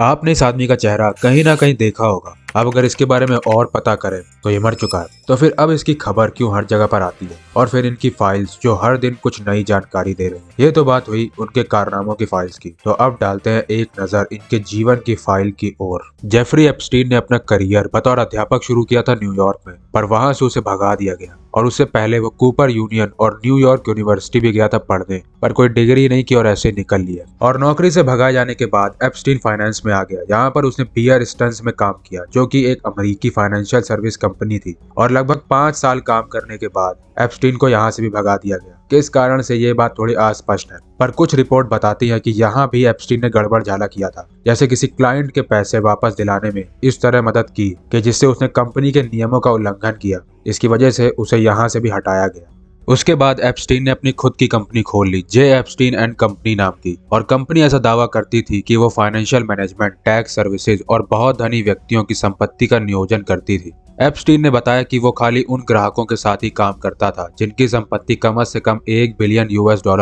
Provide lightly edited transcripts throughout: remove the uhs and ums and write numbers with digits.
आपने इस आदमी का चेहरा कहीं ना कहीं देखा होगा। अब अगर इसके बारे में और पता करें तो ये मर चुका है, तो फिर अब इसकी खबर क्यों हर जगह पर आती है और फिर इनकी फाइल्स जो हर दिन कुछ नई जानकारी दे रही हैं। ये तो बात हुई उनके कारनामों की फाइल्स की, तो अब डालते हैं एक नजर इनके जीवन की फाइल की ओर। जेफरी एप्स्टीन ने अपना करियर बतौर अध्यापक शुरू किया था न्यूयॉर्क में, पर वहां से उसे भगा दिया गया और उससे पहले वो कूपर यूनियन और न्यूयॉर्क यूनिवर्सिटी भी गया था पढ़ने, पर कोई डिग्री नहीं की और ऐसे निकल लिया। और नौकरी से भगाए जाने के बाद एप्स्टीन फाइनेंस में आ गया। यहाँ पर उसने बियर स्टन्स में काम किया, जो कि एक अमेरिकी फाइनेंशियल सर्विस कंपनी थी, और लगभग 5 साल काम करने के बाद एप्स्टीन को यहाँ से भी भगा दिया गया। किस कारण से ये बात थोड़ी अस्पष्ट है, पर कुछ रिपोर्ट बताती है कि यहाँ भी एप्स्टीन ने गड़बड़ झाला किया था, जैसे किसी क्लाइंट के पैसे वापस दिलाने में इस तरह मदद की कि जिससे उसने कंपनी के नियमों का उल्लंघन किया। इसकी वजह से उसे यहाँ से भी हटाया गया। उसके बाद एप्स्टीन ने अपनी खुद की कंपनी खोल ली, जे एप्स्टीन एंड कंपनी नाम की, और कंपनी ऐसा दावा करती थी कि वो फाइनेंशियल मैनेजमेंट, टैक्स सर्विसेज और बहुत धनी व्यक्तियों की संपत्ति का नियोजन करती थी। एप्स्टीन ने बताया कि वो खाली उन ग्राहकों के साथ ही काम करता था जिनकी संपत्ति कम से कम $1 बिलियन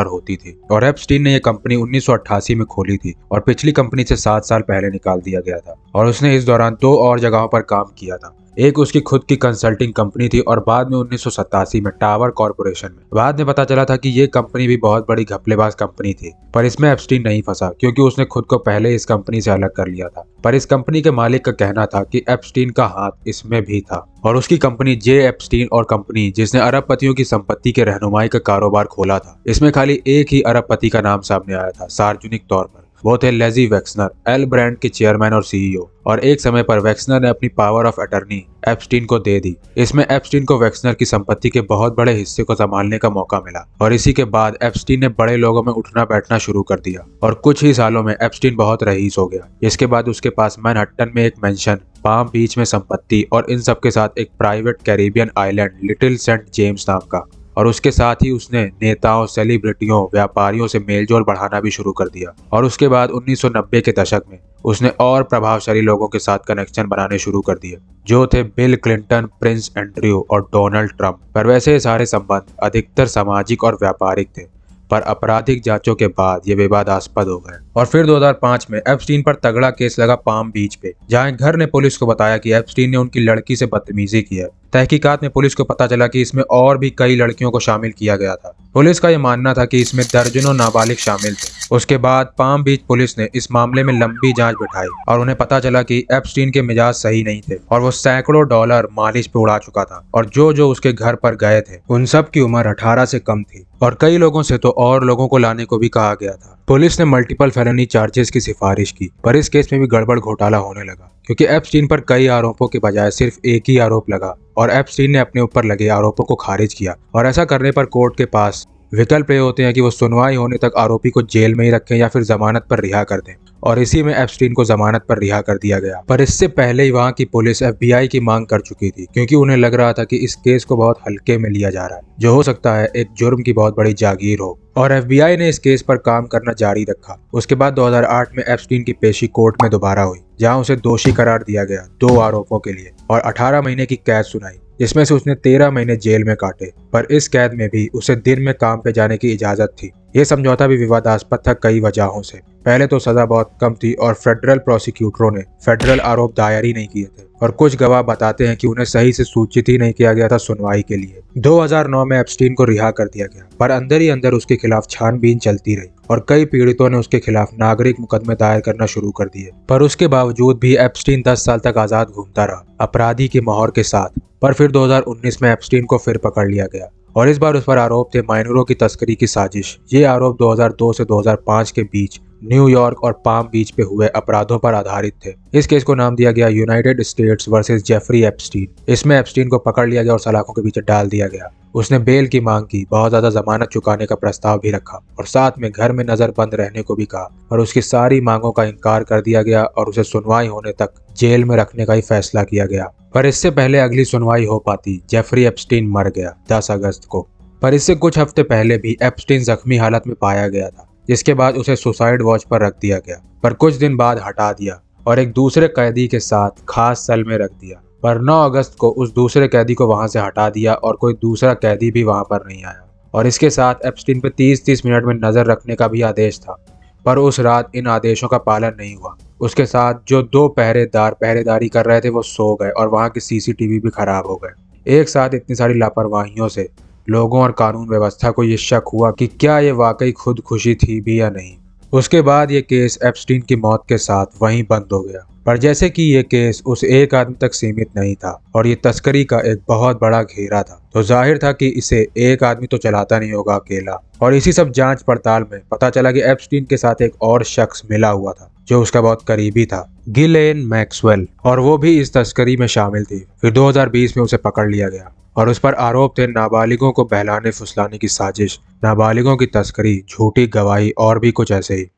होती थी। और एप्स्टीन ने यह कंपनी 1988 में खोली थी और पिछली कंपनी से 7 साल पहले निकाल दिया गया था। और उसने इस दौरान 2 और जगहों पर काम किया था। एक उसकी खुद की कंसल्टिंग कंपनी थी और बाद में 1987 में टावर कॉर्पोरेशन में। बाद में पता चला था कि ये कंपनी भी बहुत बड़ी घपलेबाज कंपनी थी, पर इसमें एप्स्टीन नहीं फंसा क्योंकि उसने खुद को पहले इस कंपनी से अलग कर लिया था। पर इस कंपनी के मालिक का कहना था कि एप्स्टीन का हाथ इसमें भी था, और उसकी कंपनी जे एप्स्टीन और कंपनी, जिसने अरबपतियों की संपत्ति के रहनुमाई का कारोबार खोला था, इसमें खाली एक ही अरबपति का नाम सामने आया था सार्वजनिक तौर पर। वो थे लेजी वेक्सनर, एल ब्रांड के चेयरमैन और सीईओ। और एक समय पर वेक्सनर ने अपनी पावर ऑफ अटर्नी एप्स्टीन को दे दी। इसमें एप्स्टीन को वेक्सनर की संपत्ति के बहुत बड़े हिस्से को संभालने का मौका मिला, और इसी के बाद एप्स्टीन ने बड़े लोगों में उठना बैठना शुरू कर दिया, और कुछ ही सालों में एप्स्टीन बहुत रईस हो गया। इसके बाद उसके पास मैनहट्टन में एक मेंशन, पाम बीच में संपत्ति, और इन सब के साथ एक private Caribbean island Little Saint James नाम का। और उसके साथ ही उसने नेताओं, सेलिब्रिटियों, व्यापारियों से मेलजोल बढ़ाना भी शुरू कर दिया। और उसके बाद 1990 के दशक में उसने और प्रभावशाली लोगों के साथ कनेक्शन बनाने शुरू कर दिए, जो थे बिल क्लिंटन, प्रिंस एंड्रयू और डोनाल्ड ट्रंप। पर वैसे ये सारे संबंध अधिकतर सामाजिक और व्यापारिक थे, पर आपराधिक जांचों के बाद ये विवादास्पद हो गए। और फिर 2005 में एप्स्टीन पर तगड़ा केस लगा पाम बीच पे, जहां एक घर ने पुलिस को बताया कि एप्स्टीन ने उनकी लड़की से बदतमीजी की है। तहकीकात में पुलिस को पता चला कि इसमें और भी कई लड़कियों को शामिल किया गया था। पुलिस का यह मानना था कि इसमें दर्जनों नाबालिग शामिल थे। उसके बाद पाम बीच पुलिस ने इस मामले में लंबी जांच बिठाई और उन्हें पता चला कि एप्स्टीन के मिजाज सही नहीं थे और वो सैकड़ों डॉलर मालिश पे उड़ा चुका था, और जो जो उसके घर पर गए थे उन सब की उम्र 18 से कम थी, और कई लोगों से तो और लोगों को लाने को भी कहा गया था। पुलिस ने मल्टीपल फेलनी चार्जेस की सिफारिश की, पर इस केस में भी गड़बड़ घोटाला होने लगा क्योंकि एप्स्टीन पर कई आरोपों के बजाय सिर्फ एक ही आरोप लगा, और एप्स्टीन ने अपने ऊपर लगे आरोपों को खारिज किया। और ऐसा करने पर कोर्ट के पास विकल्प ये होते हैं कि वो सुनवाई होने तक आरोपी को जेल में ही रखें या फिर जमानत पर रिहा कर दें, और इसी में एप्स्टीन को जमानत पर रिहा कर दिया गया। पर इससे पहले ही वहां की पुलिस FBI की मांग कर चुकी थी, क्योंकि उन्हें लग रहा था कि इस केस को बहुत हल्के में लिया जा रहा है, जो हो सकता है एक जुर्म की बहुत बड़ी जागीर हो। और FBI ने इस केस पर काम करना जारी रखा। उसके बाद 2008 में एप्स्टीन की पेशी कोर्ट में दोबारा हुई, जहां उसे दोषी करार दिया गया 2 आरोपों के लिए, और 18 महीने की कैद सुनाई, जिसमें से उसने 13 महीने जेल में काटे। पर इस कैद में भी उसे दिन में काम पे जाने की इजाजत थी। ये समझौता भी विवादास्पद था कई वजहों से। पहले तो सजा बहुत कम थी और फेडरल प्रोसिक्यूटरों ने फेडरल आरोप दायर ही नहीं किए थे, और कुछ गवाह बताते हैं कि उन्हें सही से सूचित ही नहीं किया गया था सुनवाई के लिए। 2009 में एप्स्टीन को रिहा कर दिया गया, पर अंदर ही अंदर उसके खिलाफ छानबीन चलती रही और कई पीड़ितों ने उसके खिलाफ नागरिक मुकदमे दायर करना शुरू कर दिए। पर उसके बावजूद भी एप्स्टीन 10 साल तक आजाद घूमता रहा, अपराधी की मोहर के साथ। पर फिर 2019 में एप्स्टीन को फिर पकड़ लिया गया, और इस बार उस पर आरोप थे माइनरों की तस्करी की साजिश। ये आरोप 2002 से 2005 के बीच न्यूयॉर्क और पाम बीच पे हुए अपराधों पर आधारित थे। इस केस को नाम दिया गया United States versus Jeffrey Epstein. इसमें एप्स्टीन को पकड़ लिया गया और सलाखों के पीछे डाल दिया गया। उसने बेल की मांग की, बहुत ज्यादा जमानत चुकाने का प्रस्ताव भी रखा, और साथ में घर में नजर बंद रहने को भी कहा, और उसकी सारी मांगों का इनकार कर दिया गया और उसे सुनवाई होने तक जेल में रखने का ही फैसला किया गया। पर इससे पहले अगली सुनवाई हो पाती, जेफरी एप्स्टीन मर गया 10 अगस्त को। पर इससे कुछ हफ्ते पहले भी एप्स्टीन जख्मी हालत में पाया गया था, जिसके बाद उसे सुसाइड वॉच पर रख दिया गया, पर कुछ दिन बाद हटा दिया और एक दूसरे कैदी के साथ खास सेल में रख दिया। पर 9 अगस्त को उस दूसरे कैदी को वहां से हटा दिया और कोई दूसरा कैदी भी वहां पर नहीं आया, और इसके साथ एप्स्टीन पे 30-30 मिनट में नजर रखने का भी आदेश था। पर उस रात इन आदेशों का पालन नहीं हुआ उसके साथ जो 2 पहरेदार पहरेदारी कर रहे थे वो सो गए और वहाँ के सीसीटीवी भी खराब हो गए। एक साथ इतनी सारी लापरवाहियों से लोगों और कानून व्यवस्था को ये शक हुआ कि क्या ये वाकई खुदकुशी थी भी या नहीं। उसके बाद ये केस एप्स्टीन की मौत के साथ वहीं बंद हो गया। पर जैसे कि ये केस उस एक आदमी तक सीमित नहीं था और ये तस्करी का एक बहुत बड़ा घेरा था, तो जाहिर था कि इसे एक आदमी तो चलाता नहीं होगा अकेला। और इसी सब जांच पड़ताल में पता चला कि एप्स्टीन के साथ एक और शख्स मिला हुआ था जो उसका बहुत करीबी था, गिलेन मैक्सवेल, और वो भी इस तस्करी में शामिल थी। फिर 2020 में उसे पकड़ लिया गया और उस पर आरोप थे नाबालिगों को बहलाने फुसलाने की साजिश, नाबालिगों की तस्करी, झूठी गवाही और भी कुछ ऐसे ही।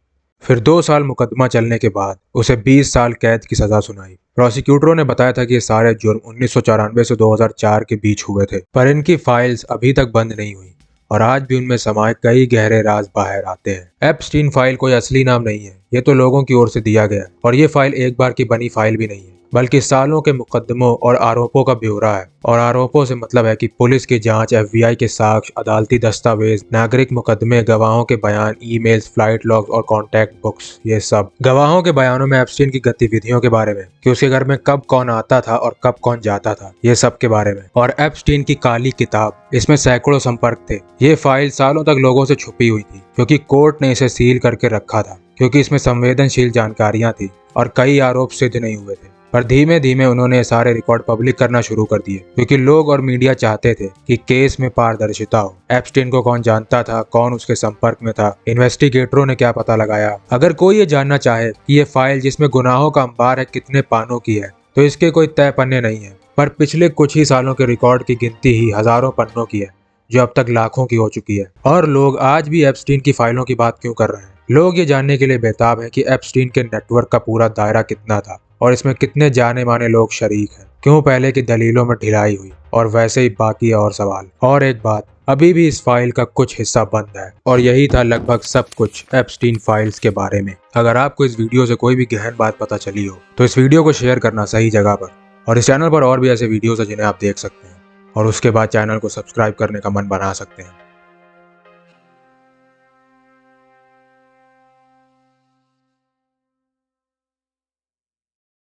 फिर 2 साल मुकदमा चलने के बाद उसे 20 साल कैद की सजा सुनाई। प्रोसिक्यूटरों ने बताया था कि ये सारे जुर्म 1994 से 2004 के बीच हुए थे, पर इनकी फाइल्स अभी तक बंद नहीं हुई और आज भी उनमें समाये कई गहरे राज बाहर आते हैं। एप्स्टीन फाइल कोई असली नाम नहीं है, ये तो लोगों की ओर से दिया गया है और ये फाइल एक बार की बनी फाइल भी नहीं है, बल्कि सालों के मुकदमों और आरोपों का ब्यौरा है। और आरोपों से मतलब है कि पुलिस की जांच, FBI के साक्ष्य, अदालती दस्तावेज, नागरिक मुकदमे, गवाहों के बयान, ईमेल्स, फ्लाइट लॉग्स और कॉन्टैक्ट बुक्स। ये सब गवाहों के बयानों में एप्स्टीन की गतिविधियों के बारे में, कि उसके घर में कब कौन आता था और कब कौन जाता था, ये सब के बारे में। और एप्स्टीन की काली किताब, इसमें सैकड़ों संपर्क थे। ये फाइल सालों तक लोगों से छुपी हुई थी क्योंकि कोर्ट ने इसे सील करके रखा था, क्योंकि इसमें संवेदनशील जानकारियां थी और कई आरोप सिद्ध नहीं हुए थे। पर धीमे धीमे उन्होंने सारे रिकॉर्ड पब्लिक करना शुरू कर दिए क्योंकि लोग और मीडिया चाहते थे कि केस में पारदर्शिता हो। एप्स्टीन को कौन जानता था, कौन उसके संपर्क में था, इन्वेस्टिगेटरों ने क्या पता लगाया। अगर कोई ये जानना चाहे कि ये फाइल जिसमें गुनाहों का अंबार है कितने पानों की है, तो इसके कोई तय पन्ने नहीं है, पर पिछले कुछ ही सालों के रिकॉर्ड की गिनती ही हजारों पन्नों की है, जो अब तक लाखों की हो चुकी है। और लोग आज भी एप्स्टीन की फाइलों की बात क्यों कर रहे हैं? लोग ये जानने के लिए बेताब हैं कि एप्स्टीन के नेटवर्क का पूरा दायरा कितना था और इसमें कितने जाने माने लोग शरीक हैं। क्यों पहले की दलीलों में ढिलाई हुई, और वैसे ही बाकी और सवाल। और एक बात, अभी भी इस फाइल का कुछ हिस्सा बंद है। और यही था लगभग सब कुछ एप्स्टीन फाइल्स के बारे में। अगर आपको इस वीडियो से कोई भी गहन बात पता चली हो तो इस वीडियो को शेयर करना सही जगह पर, और इस चैनल पर और भी ऐसे वीडियोस हैं जिन्हें आप देख सकते हैं, और उसके बाद चैनल को सब्सक्राइब करने का मन बना सकते हैं।